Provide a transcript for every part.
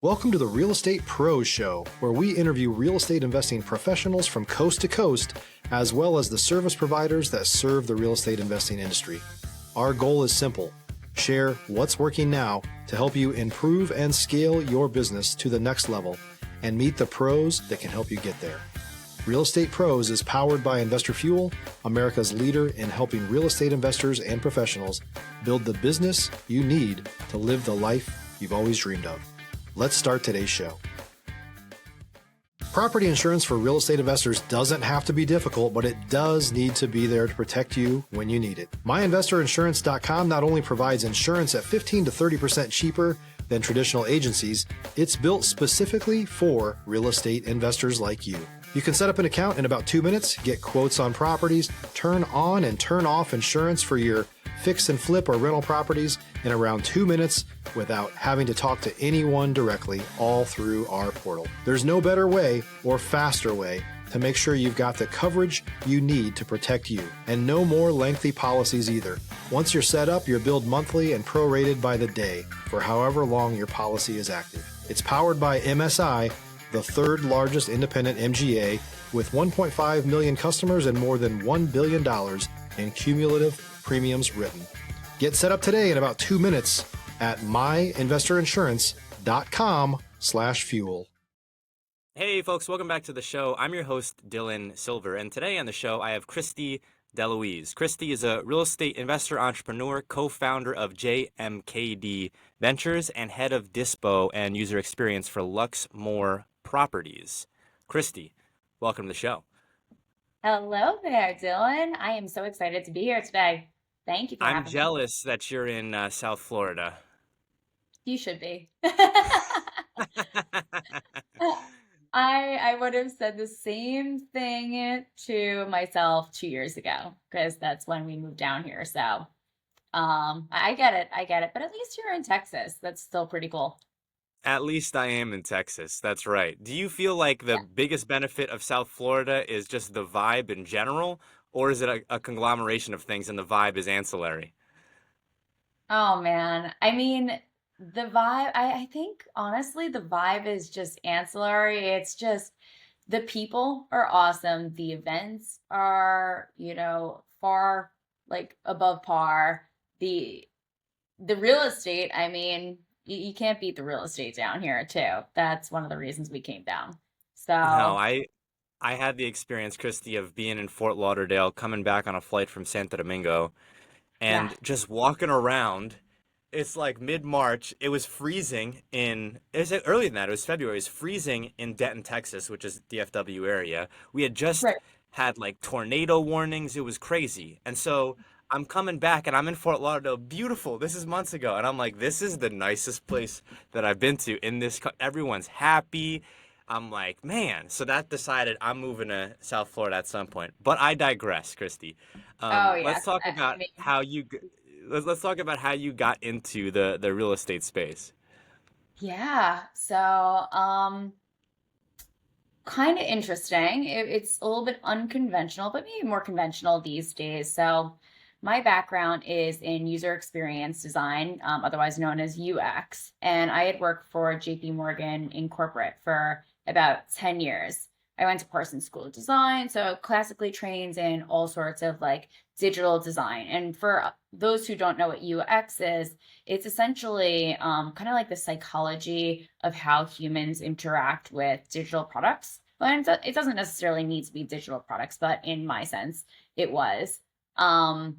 Welcome to the Real Estate Pros Show, where we interview real estate investing professionals from coast to coast, as well as the service providers that serve the real estate investing industry. Our goal is simple: share what's working now to help you improve and scale your business to the next level and meet the pros that can help you get there. Real Estate Pros is powered by Investor Fuel, America's leader in helping real estate investors and professionals build the business you need to live the life you've always dreamed of. Let's start today's show. Property insurance for real estate investors doesn't have to be difficult, but it does need to be there to protect you when you need it. MyInvestorInsurance.com not only provides insurance at 15 to 30% cheaper than traditional agencies, it's built specifically for real estate investors like you. You can set up an account in about 2 minutes, get quotes on properties, turn on and turn off insurance for your fix and flip or rental properties in around 2 minutes without having to talk to anyone directly, all through our portal. There's no better way or faster way to make sure you've got the coverage you need to protect you, and no more lengthy policies either. Once you're set up, you're billed monthly and prorated by the day for however long your policy is active. It's powered by MSI, the third largest independent MGA, with 1.5 million customers and more than $1 billion in cumulative premiums written. Get set up today in about 2 minutes at myinvestorinsurance.com/fuel. Hey folks, welcome back to the show. I'm your host, Dylan Silver, and today on the show I have Kristie DeLouise. Kristie is a real estate investor, entrepreneur, co-founder of JMKD Ventures, and head of Dispo and user experience for Luxmore Properties. Kristie, welcome to the show. Hello there, Dylan. I am so excited to be here today. Thank you for having I'm jealous that you're in South Florida. me. You should be. I would have said the same thing to myself 2 years ago, because that's when we moved down here. So I get it. But at least you're in Texas. That's still pretty cool. At least I am in Texas. That's right. Do you feel like the biggest benefit of South Florida is just the vibe in general, or is it a conglomeration of things and the vibe is ancillary? Oh man. I mean, the vibe, I think honestly, the vibe is just ancillary. It's just the people are awesome. The events are, far like above par. The real estate, I mean, you can't beat the real estate down here too. That's one of the reasons we came down. So, No, I had the experience, Kristie, of being in Fort Lauderdale, coming back on a flight from Santo Domingo, yeah, and just walking around. It's like mid-March. It was freezing it was earlier than that. It was February. It was freezing in Denton, Texas, which is DFW area. We had just right. had like tornado warnings. It was crazy. And so I'm coming back and I'm in Fort Lauderdale. Beautiful. This is months ago. And I'm like, this is the nicest place that I've been to in this. Everyone's happy. I'm like, man. So that decided I'm moving to South Florida at some point. But I digress, Kristie. Oh Let's yes. talk I about mean, how let's talk about how you got into the real estate space. yeah. So, kind of interesting. It's a little bit unconventional, but maybe more conventional these days. So, my background is in user experience design, otherwise known as UX. And I had worked for JP Morgan in corporate for about 10 years. I went to Parsons School of Design, so classically trained in all sorts of like digital design. And for those who don't know what UX is, it's essentially kind of like the psychology of how humans interact with digital products. And it doesn't necessarily need to be digital products, but in my sense, it was. Um,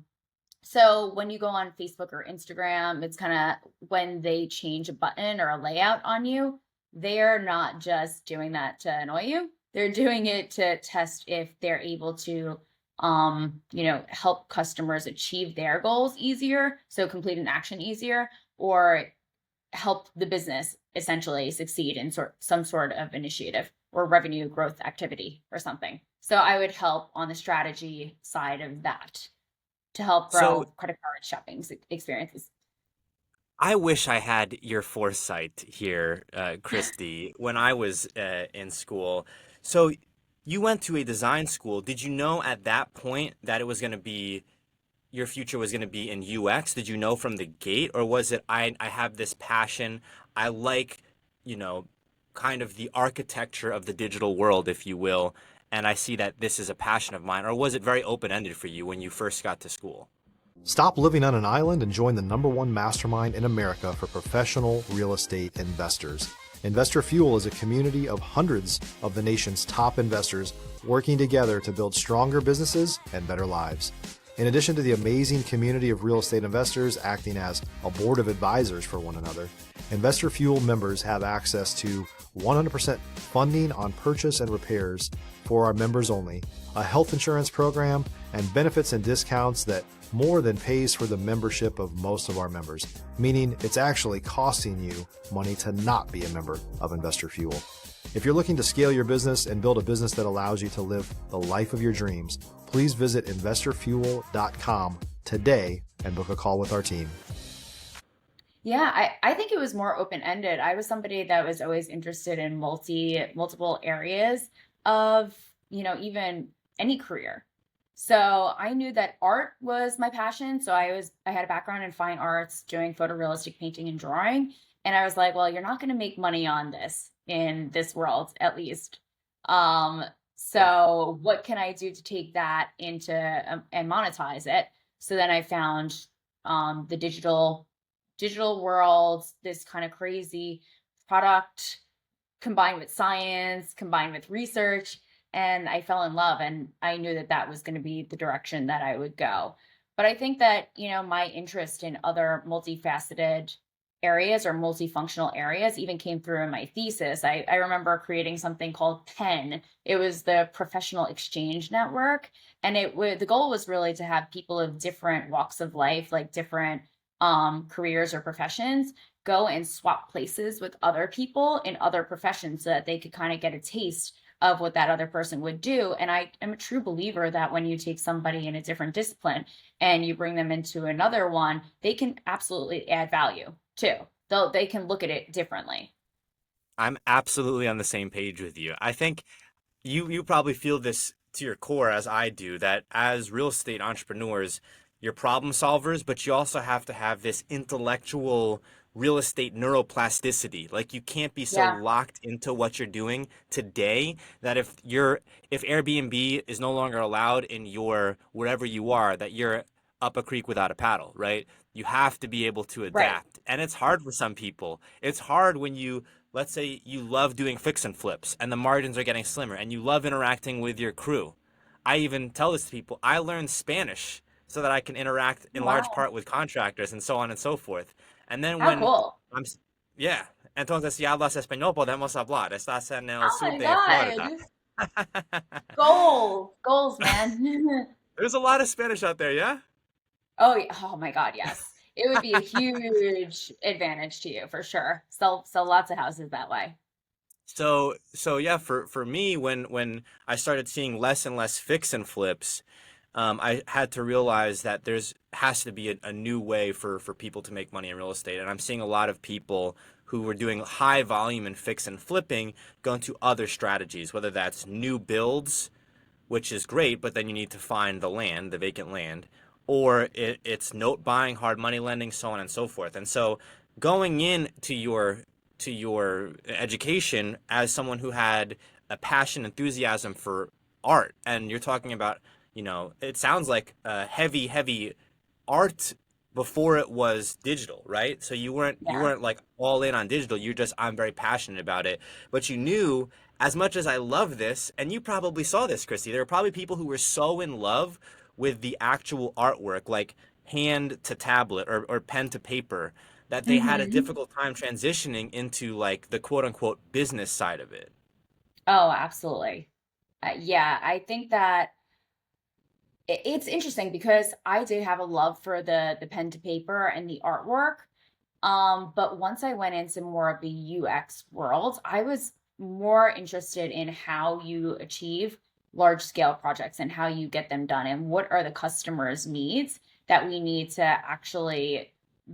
so when you go on Facebook or Instagram, it's kind of when they change a button or a layout on you, they're not just doing that to annoy you. They're doing it to test if they're able to, help customers achieve their goals easier, so complete an action easier, or help the business essentially succeed in some sort of initiative or revenue growth activity or something. So I would help on the strategy side of that to help So grow credit card shopping experiences. I wish I had your foresight here, Kristie, when I was in school. So you went to a design school. Did you know at that point that it was going to be your future was going to be in UX? Did you know from the gate, or was it I have this passion, I like you know, kind of the architecture of the digital world, if you will, and I see that this is a passion of mine? Or was it very open-ended for you when you first got to school? Stop living on an island and join the #1 mastermind in America for professional real estate investors. Investor Fuel is a community of hundreds of the nation's top investors working together to build stronger businesses and better lives. In addition to the amazing community of real estate investors acting as a board of advisors for one another, Investor Fuel members have access to 100% funding on purchase and repairs for our members only, a health insurance program, and benefits and discounts that more than pays for the membership of most of our members, meaning it's actually costing you money to not be a member of Investor Fuel. If you're looking to scale your business and build a business that allows you to live the life of your dreams, please visit investorfuel.com today and book a call with our team. Yeah, I think it was more open-ended. I was somebody that was always interested in multiple areas of, even any career. So I knew that art was my passion. So I had a background in fine arts, doing photorealistic painting and drawing. And I was like, well, you're not going to make money on this in this world, at least. So what can I do to take that into and monetize it? So then I found the digital world, this kind of crazy product combined with science, combined with research. And I fell in love, and I knew that that was going to be the direction that I would go. But I think that, my interest in other multifaceted areas or multifunctional areas even came through in my thesis. I remember creating something called PEN. It was the Professional Exchange Network. And the goal was really to have people of different walks of life, like different careers or professions, go and swap places with other people in other professions so that they could kind of get a taste of what that other person would do. And I am a true believer that when you take somebody in a different discipline and you bring them into another one, they can absolutely add value too. They can look at it differently. I'm absolutely on the same page with you. I think you probably feel this to your core as I do, that as real estate entrepreneurs, you're problem solvers, but you also have to have this intellectual real estate neuroplasticity. Like, you can't be so locked into what you're doing today that if Airbnb is no longer allowed in your wherever you are, that you're up a creek without a paddle, right? You have to be able to adapt. Right. And it's hard for some people. It's hard when let's say you love doing fix and flips and the margins are getting slimmer and you love interacting with your crew. I even tell this to people, I learned Spanish so that I can interact in large part with contractors and so on and so forth. And then cool. Entonces, si hablas español, podemos hablar. Estás en el sur de Florida. Goals, man. There's a lot of Spanish out there, yeah? Oh, yeah. Oh my God, yes. It would be a huge advantage to you for sure. Sell lots of houses that way. So yeah, for me, when I started seeing less and less fix and flips, I had to realize that has to be a new way for people to make money in real estate. And I'm seeing a lot of people who were doing high volume and fix and flipping go into other strategies, whether that's new builds, which is great, but then you need to find the land, the vacant land, or it's note buying, hard money lending, so on and so forth. And so going into your education as someone who had a passion, enthusiasm for art, and you're talking about, it sounds like heavy art before it was digital, right? So you weren't like all in on digital. I'm very passionate about it. But you knew, as much as I love this, and you probably saw this, Kristie, there were probably people who were so in love with the actual artwork, like hand to tablet or pen to paper, that they had a difficult time transitioning into like the quote unquote business side of it. Oh, absolutely. I think that it's interesting because I did have a love for the pen to paper and the artwork. But once I went into more of the UX world, I was more interested in how you achieve large scale projects and how you get them done and what are the customers' needs that we need to actually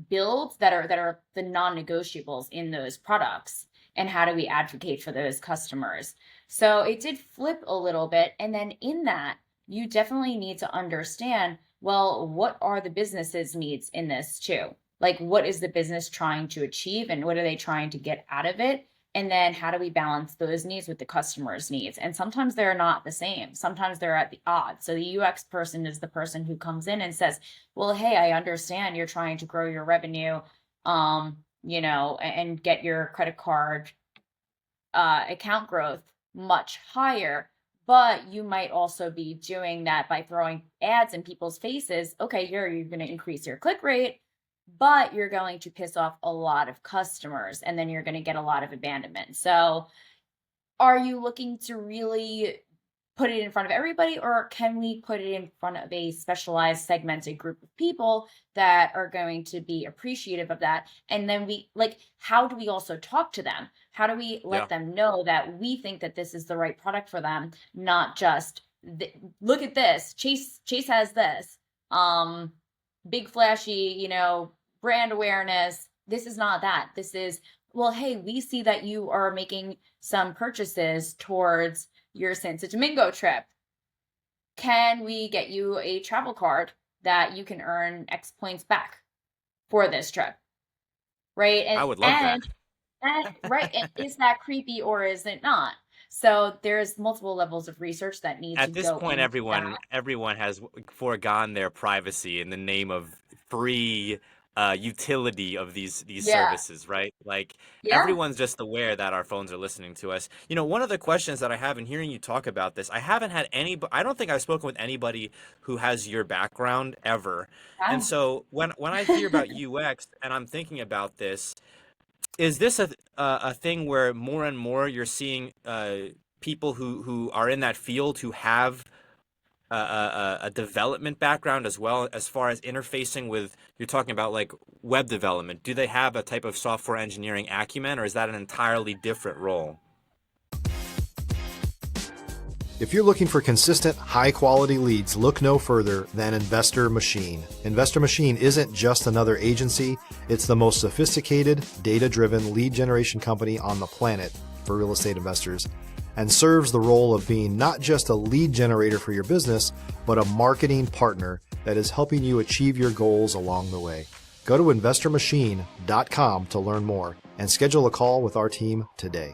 build that are the non-negotiables in those products, and how do we advocate for those customers. So it did flip a little bit. And then in that, you definitely need to understand, well, what are the business's needs in this too? Like, what is the business trying to achieve and what are they trying to get out of it? And then how do we balance those needs with the customer's needs? And sometimes they're not the same. Sometimes they're at the odds. So the UX person is the person who comes in and says, well, hey, I understand you're trying to grow your revenue, and get your credit card account growth much higher. But you might also be doing that by throwing ads in people's faces. Okay, you're going to increase your click rate, but you're going to piss off a lot of customers, and then you're going to get a lot of abandonment. So are you looking to really put it in front of everybody, or can we put it in front of a specialized segmented group of people that are going to be appreciative of that? And then how do we also talk to them? How do we let them know that we think that this is the right product for them, not just look at this, Chase has this big flashy, brand awareness. This is not that. This is, well, hey, we see that you are making some purchases towards your Santo Domingo trip. Can we get you a travel card that you can earn X points back for this trip? Right? And I would love that. And right, is that creepy or is it not? So there's multiple levels of research that need to go. At this point, everyone has foregone their privacy in the name of free utility of these services, right? Like everyone's just aware that our phones are listening to us. One of the questions that I have in hearing you talk about this, I haven't had I don't think I've spoken with anybody who has your background ever. And so when I hear about UX and I'm thinking about this, is this a thing where more and more you're seeing people who are in that field who have a development background as well, as far as interfacing with, you're talking about like web development? Do they have a type of software engineering acumen, or is that an entirely different role? If you're looking for consistent, high-quality leads, look no further than Investor Machine. Investor Machine isn't just another agency. It's the most sophisticated, data-driven lead generation company on the planet for real estate investors, and serves the role of being not just a lead generator for your business, but a marketing partner that is helping you achieve your goals along the way. Go to investormachine.com to learn more and schedule a call with our team today.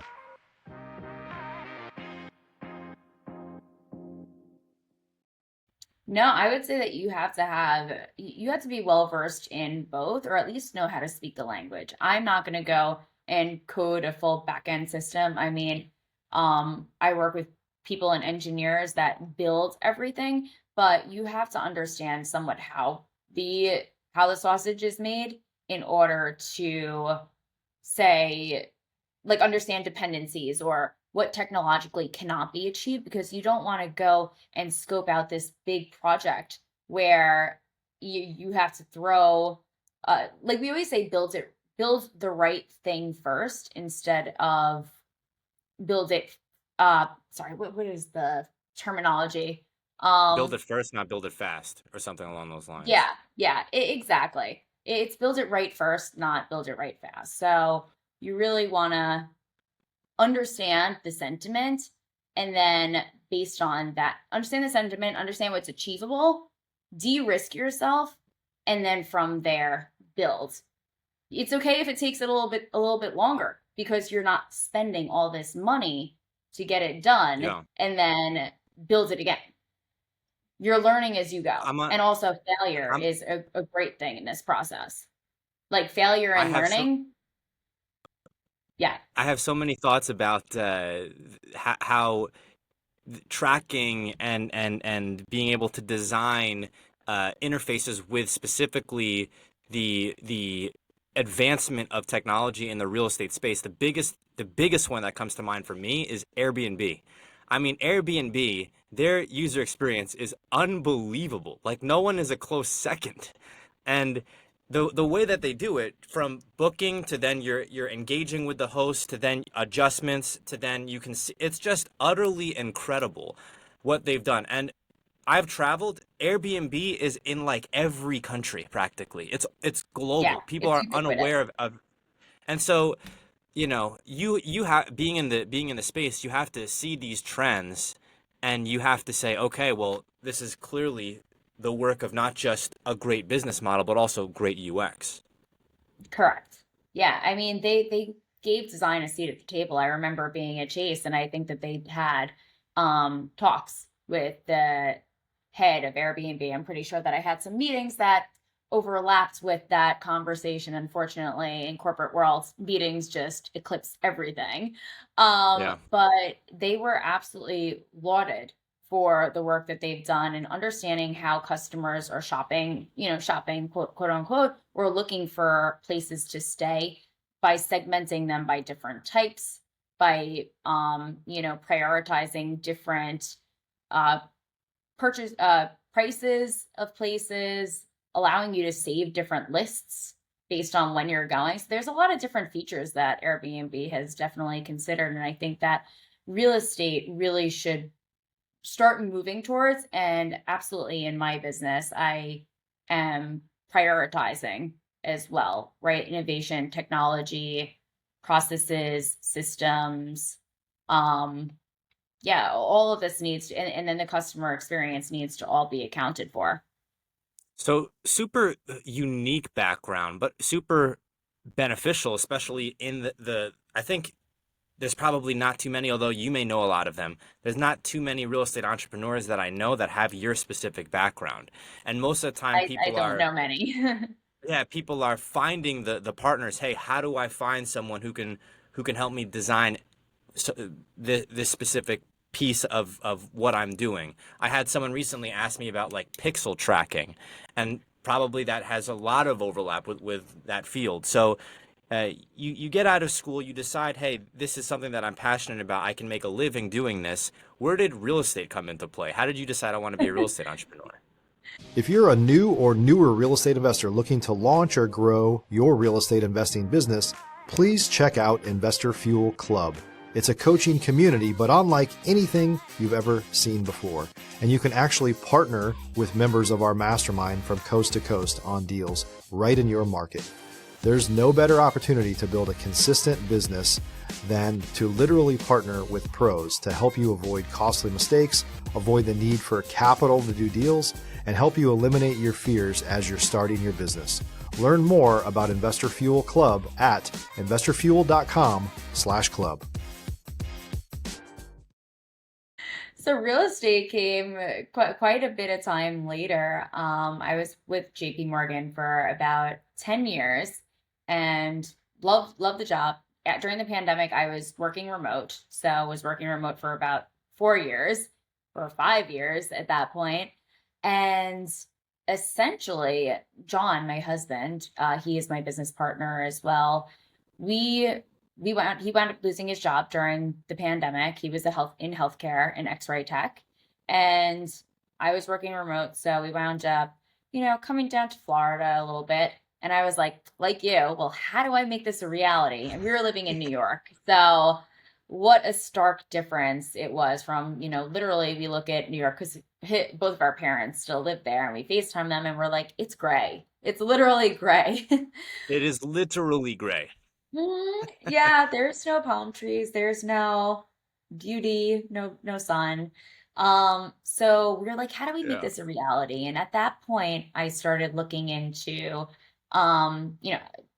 No, I would say that you have to be well versed in both, or at least know how to speak the language. I'm not going to go and code a full backend system. I mean, I work with people and engineers that build everything, but you have to understand somewhat how the sausage is made in order to understand dependencies or what technologically cannot be achieved, because you don't want to go and scope out this big project where you have to throw, like we always say, build the right thing first instead of build it. What is the terminology? Build it first, not build it fast, or something along those lines. Exactly. It's build it right first, not build it right fast. So you really want to understand the sentiment, and then based on that, understand the sentiment, understand what's achievable, de-risk yourself, and then from there build. It's okay if it takes it a little bit longer, because you're not spending all this money to get it done and then build it again. You're learning as you go. And also failure is a great thing in this process. Like failure and learning. I have so many thoughts about how tracking and being able to design interfaces with specifically the advancement of technology in the real estate space. The biggest one that comes to mind for me is Airbnb. I mean, Airbnb, their user experience is unbelievable. Like, no one is a close second. And the way that they do it, from booking to then you're engaging with the host, to then adjustments, to then you can see, it's just utterly incredible what they've done. And I've traveled. Airbnb is in like every country practically. It's global. People are unaware of, and so you have, being in the space, you have to see these trends, and you have to say, okay, well, this is clearly the work of not just a great business model, but also great UX. Correct. Yeah, I mean, they gave design a seat at the table. I remember being at Chase, and I think that they had talks with the head of Airbnb. I'm pretty sure that I had some meetings that overlapped with that conversation. Unfortunately, in corporate world, meetings just eclipse everything. Yeah. But they were absolutely lauded for the work that they've done and understanding how customers are shopping, shopping, quote unquote, or looking for places to stay by segmenting them by different types, by prioritizing different uh purchase prices of places, allowing you to save different lists based on when you're going. So there's a lot of different features that Airbnb has definitely considered. And I think that real estate really should start moving towards. And absolutely in my business, I am prioritizing as well, right? Innovation, technology, processes, systems. Yeah, all of this needs to, and then the customer experience needs to all be accounted for. So super unique background, but super beneficial, especially in I think there's probably not too many, although you may know a lot of them. There's not too many real estate entrepreneurs that I know that have your specific background. And most of the time I don't know many. yeah, people are finding the partners. Hey, how do I find someone who can help me design this specific piece of what I'm doing? I had someone recently ask me about like pixel tracking, and probably that has a lot of overlap with that field. So you get out of school, you decide, hey, this is something that I'm passionate about. I can make a living doing this. Where did real estate come into play? How did you decide I want to be a real estate entrepreneur? If you're a new or newer real estate investor looking to launch or grow your real estate investing business, please check out Investor Fuel Club. It's a coaching community, but unlike anything you've ever seen before. And you can actually partner with members of our mastermind from coast to coast on deals right in your market. There's no better opportunity to build a consistent business than to literally partner with pros to help you avoid costly mistakes, avoid the need for capital to do deals, and help you eliminate your fears as you're starting your business. Learn more about Investor Fuel Club at investorfuel.com/club. So real estate came quite a bit of time later. I was with JP Morgan for about 10 years and loved the job. During the pandemic, I was working remote. So I was working remote for about 4 years or 5 years at that point. And essentially, John, my husband, he is my business partner as well. He wound up losing his job during the pandemic. He was in healthcare in X-ray tech, and I was working remote. So we wound up, coming down to Florida a little bit. And I was like you, well, how do I make this a reality? And we were living in New York. So what a stark difference it was from, literally we look at New York because both of our parents still live there, and we FaceTime them and we're like, it's gray. It's literally gray. It is literally gray. Yeah, there's no palm trees, there's no beauty, no sun. So we were like, how do we make Yeah. this a reality? And at that point, I started looking into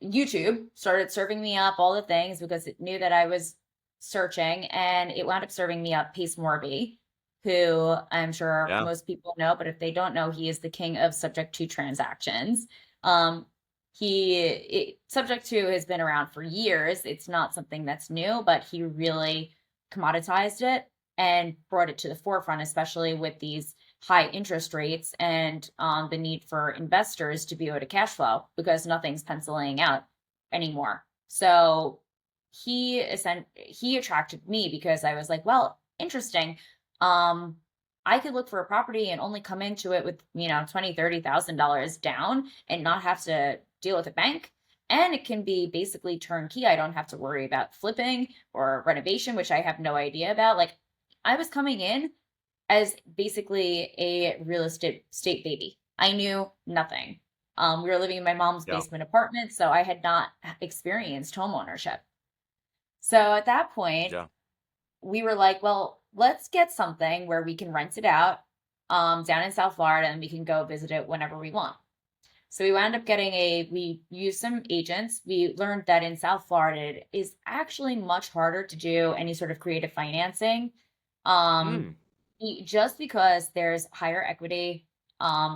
YouTube started serving me up all the things because it knew that I was searching, and it wound up serving me up Pace Morby, who I'm sure Yeah. most people know, but if they don't know, he is the king of subject to transactions. Um, subject to has been around for years. It's not something that's new, but he really commoditized it and brought it to the forefront, especially with these high interest rates and the need for investors to be able to cash flow because nothing's penciling out anymore. So he attracted me because I was like, well, interesting. I could look for a property and only come into it with, $20,000-$30,000 down and not have to deal with a bank. And it can be basically turnkey. I don't have to worry about flipping or renovation, which I have no idea about. Like, I was coming in as basically a real estate baby. I knew nothing. We were living in my mom's Yeah. basement apartment, so I had not experienced home ownership. So at that point, Yeah. we were like, well, let's get something where we can rent it out down in South Florida, and we can go visit it whenever we want. So we wound up we used some agents. We learned that in South Florida, it is actually much harder to do any sort of creative financing. Um, Mm, just because there's higher equity,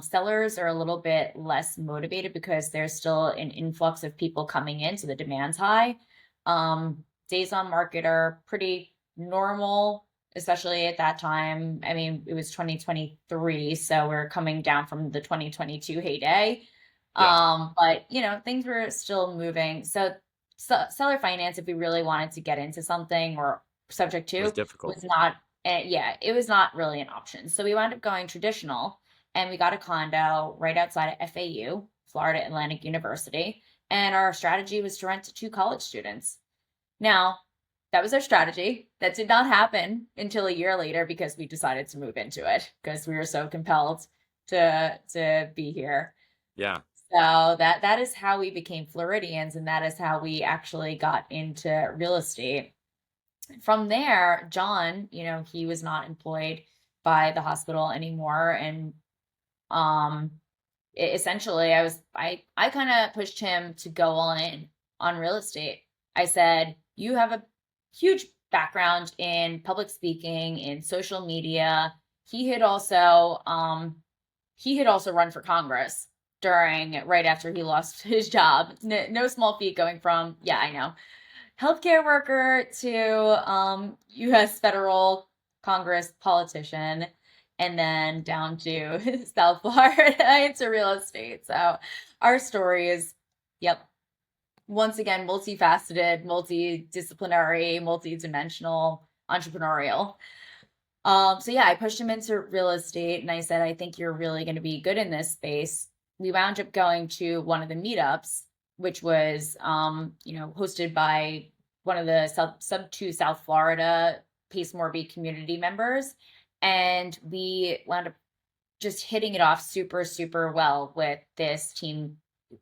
sellers are a little bit less motivated because there's still an influx of people coming in, so the demand's high. Days on market are pretty normal, especially at that time. I mean, it was 2023, so we're coming down from the 2022 heyday. yeah, But things were still moving. So seller finance, if we really wanted to get into something or subject it was to, difficult. was not, yeah, it was not really an option. So we wound up going traditional, and we got a condo right outside of FAU, Florida Atlantic University. And our strategy was to rent to two college students. Now, that was our strategy. That did not happen until a year later because we decided to move into it because we were so compelled to be here. Yeah. So that is how we became Floridians, and that is how we actually got into real estate. From there, John, he was not employed by the hospital anymore, and um, essentially, I kind of pushed him to go all in on real estate. I said, "You have a huge background in public speaking, in social media." He had also run for Congress right after he lost his job. No small feat going from, yeah, I know, healthcare worker to U.S. federal Congress politician, and then down to South Florida into real estate. So our story is, yep, once again, multifaceted, multidisciplinary, multidimensional, entrepreneurial. So yeah, I pushed him into real estate, and I said, I think you're really going to be good in this space. We wound up going to one of the meetups, which was, hosted by one of the sub two South Florida Pace Morby community members. And we wound up just hitting it off super, super well with this team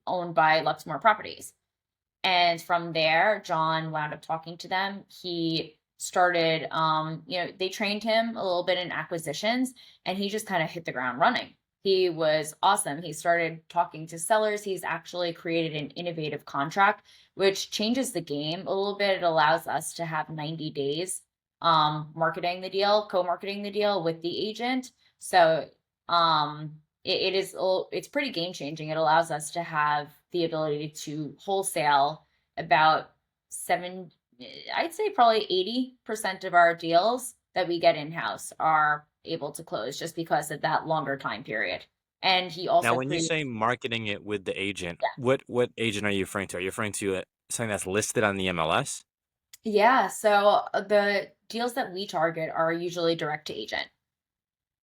owned by Luxmore Properties. And from there, John wound up talking to them. He started, they trained him a little bit in acquisitions, and he just kind of hit the ground running. He was awesome. He started talking to sellers. He's actually created an innovative contract, which changes the game a little bit. It allows us to have 90 days marketing the deal, co-marketing the deal with the agent. So it's pretty game changing. It allows us to have the ability to wholesale about I'd say probably 80% of our deals that we get in-house are able to close just because of that longer time period. And he Now, also when you created, say marketing it with the agent, yeah. what agent are you referring to? Are you referring to something that's listed on the MLS? Yeah, so the deals that we target are usually direct to agent.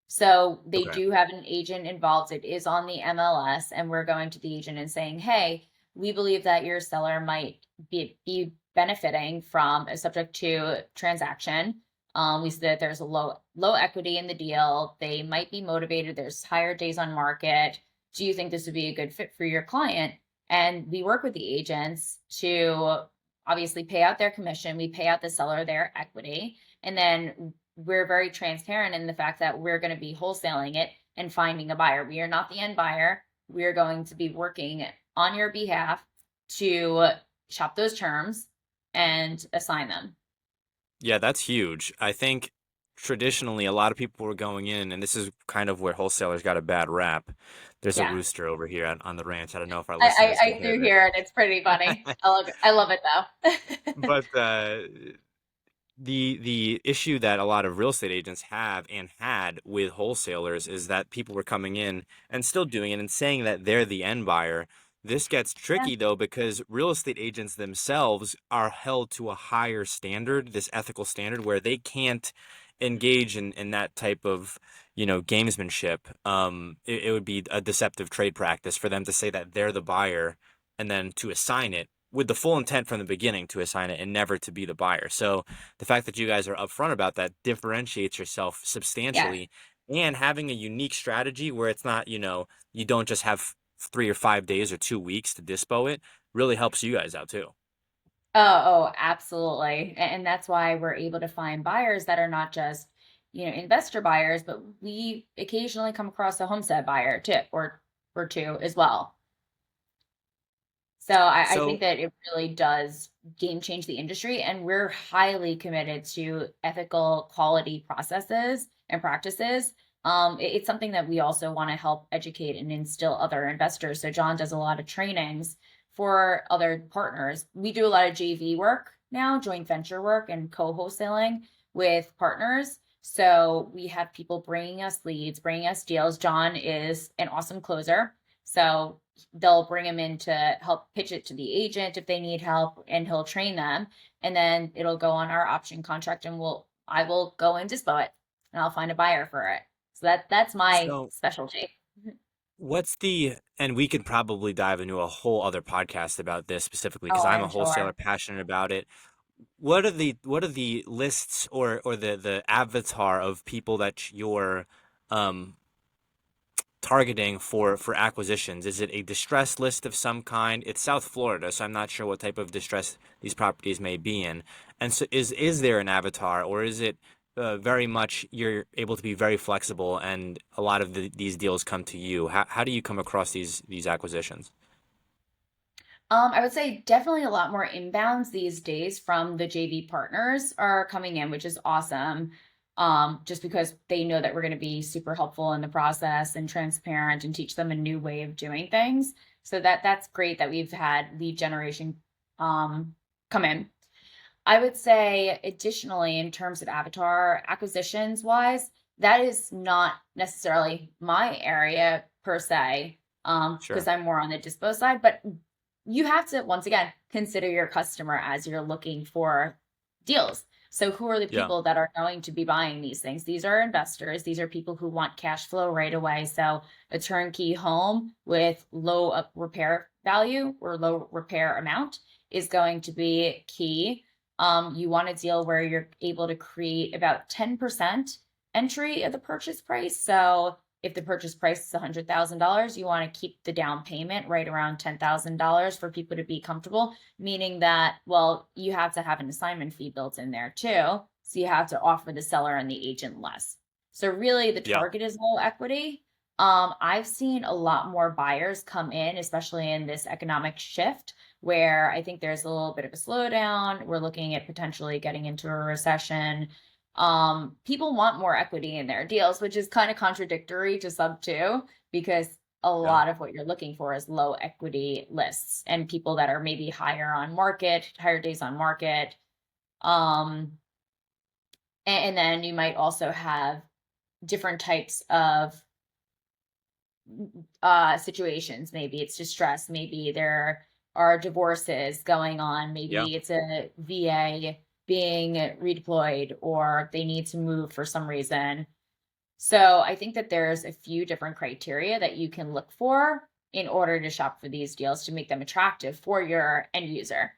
So they Okay. do have an agent involved. It is on the MLS, and we're going to the agent and saying, hey, we believe that your seller might be benefiting from a subject to transaction. We see that there's a low equity in the deal. They might be motivated. There's higher days on market. Do you think this would be a good fit for your client? And we work with the agents to obviously pay out their commission. We pay out the seller their equity. And then we're very transparent in the fact that we're going to be wholesaling it and finding a buyer. We are not the end buyer. We are going to be working on your behalf to shop those terms and assign them. Yeah, that's huge. I think traditionally a lot of people were going in, and this is kind of where wholesalers got a bad rap. There's a Yeah, rooster over here on the ranch. I don't know if our I, listeners can I hear do it. hear it. It's pretty funny. I love it though. But the issue that a lot of real estate agents have and had with wholesalers is that people were coming in and still doing it and saying that they're the end buyer. This gets Yeah, tricky though because real estate agents themselves are held to a higher standard, this ethical standard where they can't engage in that type of, gamesmanship. It would be a deceptive trade practice for them to say that they're the buyer and then to assign it with the full intent from the beginning to assign it and never to be the buyer. So the fact that you guys are upfront about that differentiates yourself yeah. substantially, and having a unique strategy where it's not, you don't just have 3 or 5 days or 2 weeks to dispo it really helps you guys out too. Oh, absolutely. And that's why we're able to find buyers that are not just, investor buyers, but we occasionally come across a homestead buyer too, or two as well. So I think So that it really does game change the industry, and we're highly committed to ethical quality processes and practices. It's something that we also want to help educate and instill other investors. So John does a lot of trainings for other partners. We do a lot of JV work now, joint venture work and co-wholesaling with partners. So we have people bringing us leads, bringing us deals. John is an awesome closer. So they'll bring him in to help pitch it to the agent if they need help, and he'll train them. And then it'll go on our option contract, and I will go and dispo it, and I'll find a buyer for it. So that's my so specialty. and we could probably dive into a whole other podcast about this specifically because Oh, I'm a I'm wholesaler sure. passionate about it. What are the lists or the avatar of people that you're um targeting for acquisitions? Is it a distress list of some kind? It's South Florida, so I'm not sure what type of distress these properties may be in. And so is there an avatar, or is it very much you're able to be very flexible and a lot of these deals come to you? How do you come across these acquisitions? I would say definitely a lot more inbounds these days from the JV partners are coming in, which is awesome. Just because they know that we're going to be super helpful in the process and transparent and teach them a new way of doing things. So that's great that we've had lead generation come in. I would say additionally, in terms of avatar acquisitions wise, that is not necessarily my area per se, because Sure. I'm more on the dispo side, but you have to, once again, consider your customer as you're looking for deals. So who are the Yeah. people that are going to be buying these things? These are investors. These are people who want cash flow right away. So a turnkey home with low repair value or low repair amount is going to be key. You want a deal where you're able to create about 10% entry of the purchase price. So if the purchase price is $100,000, you want to keep the down payment right around $10,000 for people to be comfortable, meaning that, well, you have to have an assignment fee built in there too. So you have to offer the seller and the agent less. So really the Yeah. target is low equity. I've seen a lot more buyers come in, especially in this economic shift, where I think there's a little bit of a slowdown. We're looking at potentially getting into a recession. People want more equity in their deals, which is kind of contradictory to sub two, because a Yeah. lot of what you're looking for is low equity lists and people that are maybe higher days on market. Um, and then you might also have different types of situations. Maybe it's distress, maybe there are divorces going on, Yeah. maybe it's a VA being redeployed, or they need to move for some reason. So I think that there's a few different criteria that you can look for in order to shop for these deals to make them attractive for your end user,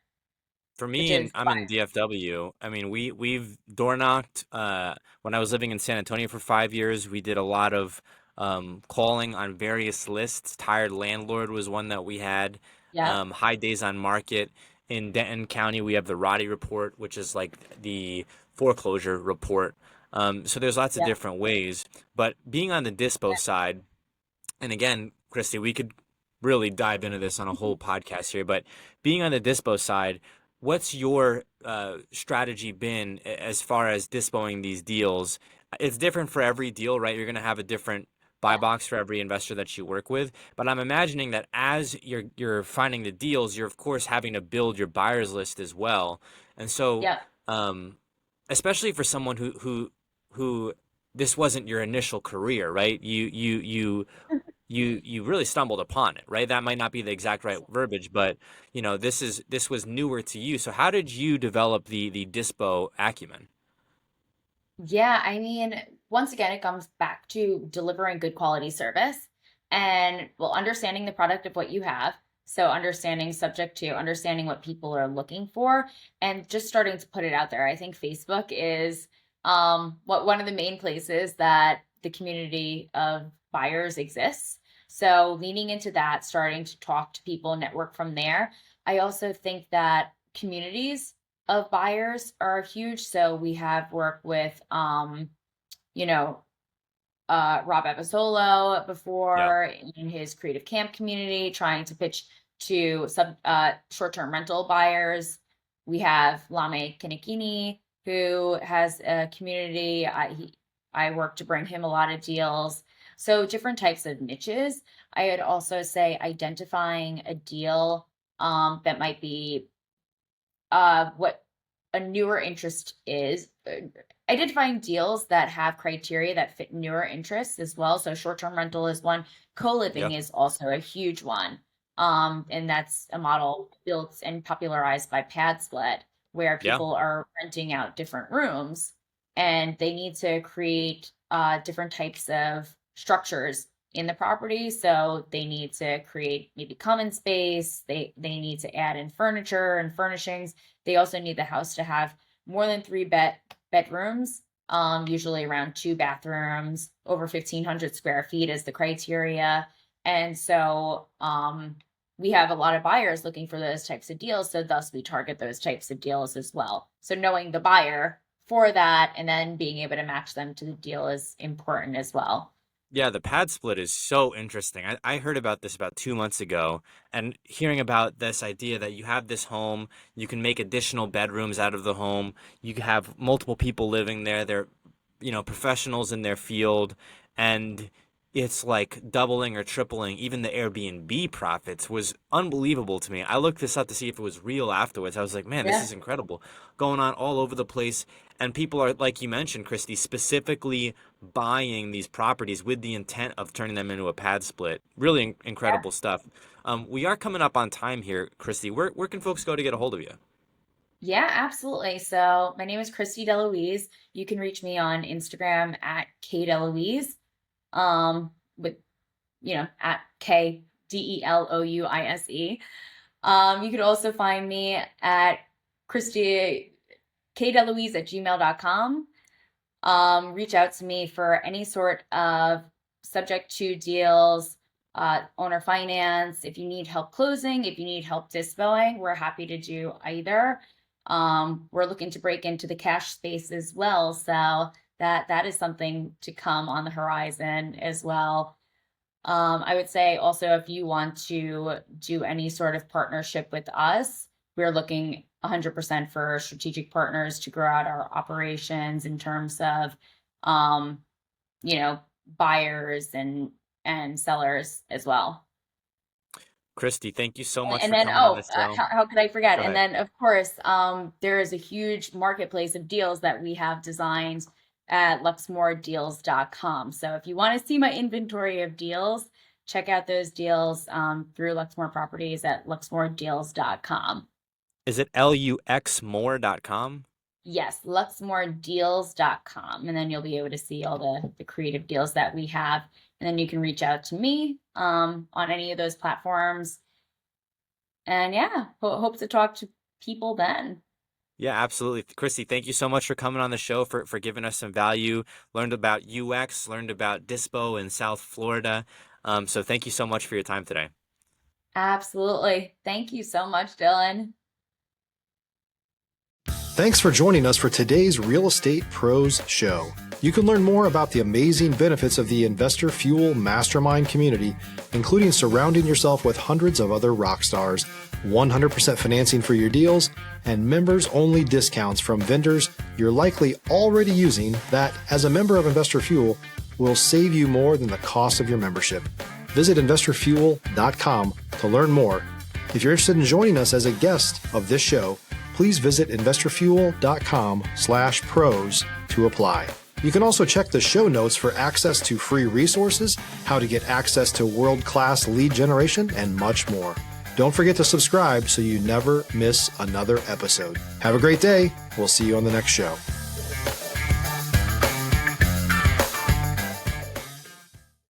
For which me, and is I'm in buyer. DFW. I mean, we've door knocked. When I was living in San Antonio for 5 years, we did a lot of calling on various lists. Tired landlord was one that we had. Yep. High days on market in Denton County. We have the Roddy report, which is like the foreclosure report. So there's lots of Yep. different ways. But being on the dispo side, and again, Christy, we could really dive into this on a whole podcast here, but being on the dispo side, what's your strategy been as far as dispoing these deals? It's different for every deal, right? You're going to have a different buy Yeah. box for every investor that you work with, but I'm imagining that as you're finding the deals, you're of course having to build your buyers list as well. And so, Yep. um, especially for someone who this wasn't your initial career, right? You really stumbled upon it, right? That might not be the exact right verbiage, but this was newer to you. So how did you develop the dispo acumen? Yeah, I mean, once again, it comes back to delivering good quality service and, well, understanding the product of what you have. So understanding subject to understanding what people are looking for and just starting to put it out there. I think Facebook is what one of the main places that the community of buyers exists. So leaning into that, starting to talk to people, network from there. I also think that communities of buyers are huge. So we have worked with you know, Rob Abasolo Yeah. before in his creative camp community, trying to pitch to short-term rental buyers. We have Lame Kinikini, who has a community. I work to bring him a lot of deals. So different types of niches. I would also say identifying a deal that might be what a newer interest is. Identifying deals that have criteria that fit newer interests as well. So short-term rental is one. Co-living is also a huge one. And that's a model built and popularized by Pad Split, where people are renting out different rooms and they need to create different types of structures in the property. So they need to create maybe common space. They need to add in furniture and furnishings. They also need the house to have more than 3 bedrooms, usually around 2 bathrooms, over 1,500 square feet is the criteria. And so we have a lot of buyers looking for those types of deals. So thus we target those types of deals as well. So knowing the buyer for that and then being able to match them to the deal is important as well. Yeah, the pad split is so interesting. I heard about this about 2 months ago, and hearing about this idea that you have this home, you can make additional bedrooms out of the home, you have multiple people living there, they're, professionals in their field, and it's like doubling or tripling even the Airbnb profits was unbelievable to me. I looked this up to see if it was real afterwards. I was like, man, this is incredible. Going on all over the place. And people are, like you mentioned, Kristie, specifically buying these properties with the intent of turning them into a pad split. Really incredible stuff. We are coming up on time here, Kristie. Where can folks go to get a hold of you? Yeah, absolutely. So my name is Kristie DeLouise. You can reach me on Instagram at KDeLouise. With, at KDeLouise. You could also find me at KDeLouise@gmail.com. Reach out to me for any sort of subject to deals, owner finance. If you need help closing, if you need help dispoing, we're happy to do either. We're looking to break into the cash space as well. So that is something to come on the horizon as well. I would say also, if you want to do any sort of partnership with us, we're looking 100% for strategic partners to grow out our operations in terms of, buyers and sellers as well. Kristie, thank you so much And for then, coming on the show. how could I forget? Go And ahead. then, of course, there is a huge marketplace of deals that we have designed at luxmoredeals.com. So if you want to see my inventory of deals, check out those deals through Luxmore Properties at luxmoredeals.com. Is it luxmore.com? Yes, luxmoredeals.com. And then you'll be able to see all the creative deals that we have. And then you can reach out to me on any of those platforms. And hope to talk to people then. Yeah, absolutely. Kristie, thank you so much for coming on the show, for giving us some value, learned about UX, learned about Dispo in South Florida. So thank you so much for your time today. Absolutely. Thank you so much, Dylan. Thanks for joining us for today's Real Estate Pros Show. You can learn more about the amazing benefits of the Investor Fuel Mastermind community, including surrounding yourself with hundreds of other rock stars, 100% financing for your deals, and members-only discounts from vendors you're likely already using that, as a member of Investor Fuel, will save you more than the cost of your membership. Visit investorfuel.com to learn more. If you're interested in joining us as a guest of this show, please visit investorfuel.com/pros to apply. You can also check the show notes for access to free resources, how to get access to world-class lead generation, and much more. Don't forget to subscribe so you never miss another episode. Have a great day. We'll see you on the next show.